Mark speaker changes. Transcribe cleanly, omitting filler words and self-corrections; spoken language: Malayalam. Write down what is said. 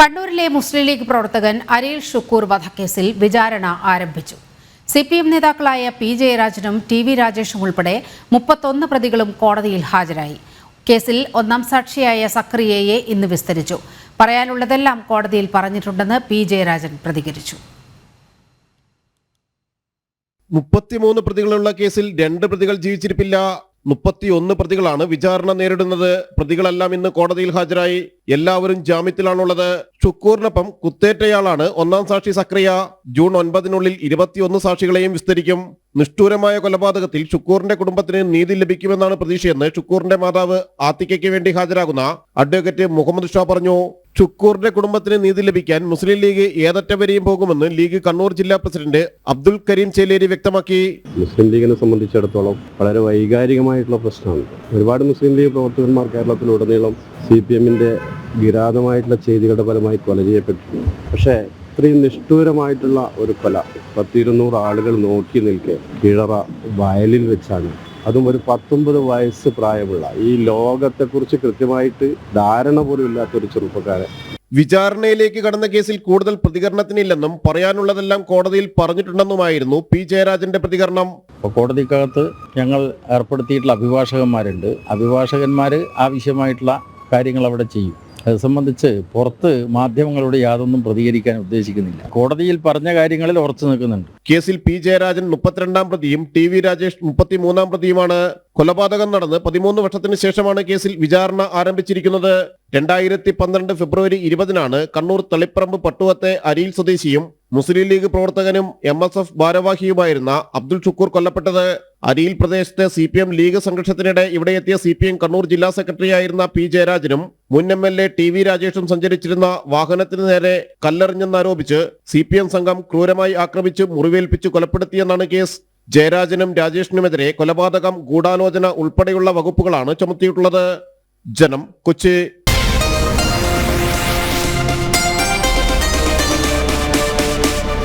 Speaker 1: കണ്ണൂരിലെ മുസ്ലിം ലീഗ് പ്രവർത്തകൻ അരിൽ ഷുക്കൂർ വധക്കേസിൽ വിചാരണ ആരംഭിച്ചു. CPM നേതാക്കളായ P. ജയരാജനും TV രാജേഷും ഉൾപ്പെടെ 31 പ്രതികളും കോടതിയിൽ ഹാജരായി. കേസിൽ ഒന്നാം സാക്ഷിയായ സക്രിയയെ ഇന്ന് വിസ്തരിച്ചു. പറയാനുള്ളതെല്ലാം കോടതിയിൽ പറഞ്ഞിട്ടുണ്ടെന്ന് P. ജയരാജൻ പ്രതികരിച്ചു.
Speaker 2: 33 പ്രതികളുള്ള കേസിൽ 2 പ്രതികൾ ജീവിച്ചിരിപ്പില്ല. 31 പ്രതികളാണ് വിചാരണ നേരിടുന്നത്. പ്രതികളെല്ലാം ഇന്ന് കോടതിയിൽ ഹാജരായി. എല്ലാവരും ജാമ്യത്തിലാണുള്ളത്. ഷുക്കൂറിനൊപ്പം കുത്തേറ്റയാളാണ് ഒന്നാം സാക്ഷി സക്രിയ. ജൂൺ 9-നുള്ളിൽ 21 സാക്ഷികളെയും വിസ്തരിക്കും. നിഷ്ഠൂരമായ കൊലപാതകത്തിൽ ഷുക്കൂറിന്റെ കുടുംബത്തിന് നീതി ലഭിക്കുമെന്നാണ് പ്രതീക്ഷയെന്ന് ഷുക്കൂറിന്റെ മാതാവ് ആത്തിക്കയ്ക്ക് വേണ്ടി ഹാജരാകുന്ന അഡ്വക്കേറ്റ് മുഹമ്മദ് ഷാ പറഞ്ഞു. ഷുക്കൂറിന്റെ കുടുംബത്തിന് നീതി ലഭിക്കാൻ മുസ്ലിം ലീഗ് ഏതറ്റം വരെയും പോകുമെന്ന് ലീഗ് കണ്ണൂർ ജില്ലാ പ്രസിഡന്റ് അബ്ദുൽ കരീം ചേലേരി വ്യക്തമാക്കി.
Speaker 3: മുസ്ലിം ലീഗിനെ സംബന്ധിച്ചിടത്തോളം വളരെ വൈകാരികമായിട്ടുള്ള പ്രശ്നമാണ്. ഒരുപാട് മുസ്ലിം ലീഗ് പ്രവർത്തകന്മാർ കേരളത്തിലുടനീളം CPM-ന്റെ കിരാതമായിട്ടുള്ള ചെയ്തികളുടെ ഫലമായി കൊല ചെയ്യപ്പെട്ടിട്ടുണ്ട്. പക്ഷേ ഇത്രയും നിഷ്ഠൂരമായിട്ടുള്ള ഒരു കൊല 100-200 ആളുകൾ നോക്കി നിൽക്കെ കിഴറ വയലിൽ വെച്ചാണ്. അതും ഒരു 19 വയസ്സ് പ്രായമുള്ള, ഈ ലോകത്തെക്കുറിച്ച് കൃത്യമായിട്ട് ധാരണ പോലും ഇല്ലാത്തൊരു ചെറുപ്പക്കാരൻ.
Speaker 2: വിചാരണയിലേക്ക് കടന്ന കേസിൽ കൂടുതൽ പ്രതികരണത്തിനില്ലെന്നും പറയാനുള്ളതെല്ലാം കോടതിയിൽ പറഞ്ഞിട്ടുണ്ടെന്നുമായിരുന്നു P. ജയരാജന്റെ പ്രതികരണം.
Speaker 4: കോടതിക്കകത്ത് ഞങ്ങൾ ഏർപ്പെടുത്തിയിട്ടുള്ള അഭിഭാഷകന്മാരുണ്ട്. അഭിഭാഷകന്മാർ ആവശ്യമായിട്ടുള്ള കാര്യങ്ങൾ അവിടെ ചെയ്യും. അത് സംബന്ധിച്ച് പുറത്ത് മാധ്യമങ്ങളോട് യാതൊന്നും പ്രതികരിക്കാൻ ഉദ്ദേശിക്കുന്നില്ല. കോടതിയിൽ പറഞ്ഞ കാര്യങ്ങളിൽ ഉറച്ചു നിൽക്കുന്നുണ്ട്.
Speaker 2: കേസിൽ P. ജയരാജൻ 32-ാം പ്രതിയും TV രാജേഷ് 33-ാം പ്രതിയുമാണ്. കൊലപാതകം നടന്ന് 13 വർഷത്തിന് ശേഷമാണ് കേസിൽ വിചാരണ ആരംഭിച്ചിരിക്കുന്നത്. 2012 ഫെബ്രുവരി 20-നാണ് കണ്ണൂർ തളിപ്പറമ്പ് പട്ടുവത്തെ അരിയിൽ സ്വദേശിയും മുസ്ലിം ലീഗ് പ്രവർത്തകനും MSF ഭാരവാഹിയുമായിരുന്ന അബ്ദുൽ ഷുക്കൂർ കൊല്ലപ്പെട്ടത്. അരിയിൽ പ്രദേശത്തെ CPM ലീഗ് സംഘർഷത്തിനിടെ ഇവിടെ എത്തിയ CPM കണ്ണൂർ ജില്ലാ സെക്രട്ടറിയായിരുന്ന P. ജയരാജനും മുൻ MLA TV രാജേഷും സഞ്ചരിച്ചിരുന്ന വാഹനത്തിന് നേരെ കല്ലെറിഞ്ഞെന്നാരോപിച്ച് CPM സംഘം ക്രൂരമായി ആക്രമിച്ച് മുറിവേൽപ്പിച്ച് കൊലപ്പെടുത്തിയെന്നാണ് കേസ്. ജയരാജനും രാജേഷിനുമെതിരെ കൊലപാതകം, ഗൂഢാലോചന ഉൾപ്പെടെയുള്ള വകുപ്പുകളാണ് ചുമത്തിയിട്ടുള്ളത്. ജനം, കൊച്ചി.